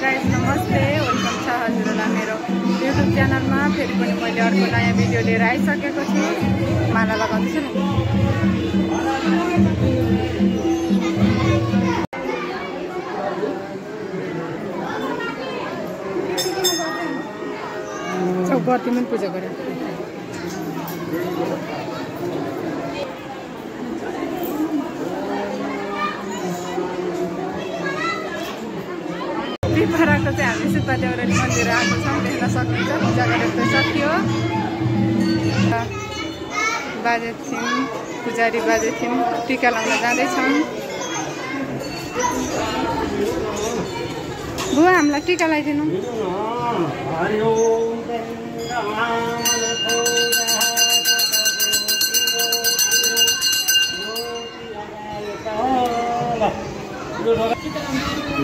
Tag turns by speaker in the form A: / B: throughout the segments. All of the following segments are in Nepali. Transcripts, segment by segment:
A: गाइस नमस्ते, वेलकम छ हजुरलाई मेरो युट्युब च्यानलमा। फेरि पनि मैले अर्को नयाँ भिडियो लिएर आइसकेको छु। माला लगाउँछु नि। गतिमा पूजा गरे पिपराको चाहिँ हामी सुब्बा देउराली मन्दिर आएको छौँ। देख्न सक्नुहुन्छ पूजा गरेर त सकियो। बाजे थियौँ, पुजारी बाजे थियौँ, टिका लाउन जाँदैछौँ। बुवा हामीलाई टिका लगाइदिनु।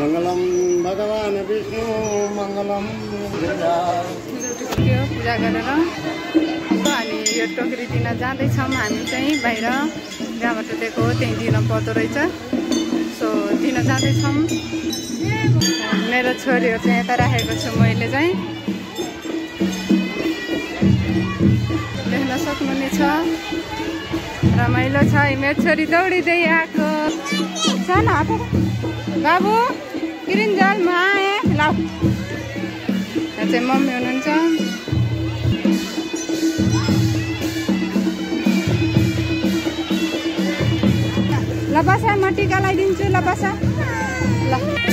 B: मंगलम भगवान विष्णु मंगलम
A: पूजा गरेर अनि यो टोकरी दिन जाँदैछौँ। हामी चाहिँ बाहिर जहाँबाट दिएको हो त्यहीँ दिन पर्दो रहेछ। सो दिन जाँदैछौँ। मेरो छोरीहरू चाहिँ यता राखेको छु मैले चाहिँ। देख्न सक्नुहुनेछ रमाइलो छ। मेरो छोरी दौडिँदै आएको छ न। बाबु किरिन्जल म आएँ ल। यहाँ चाहिँ मम्मी हुनुहुन्छ। ल बस म टिका लगाइदिन्छु। ल बस ल।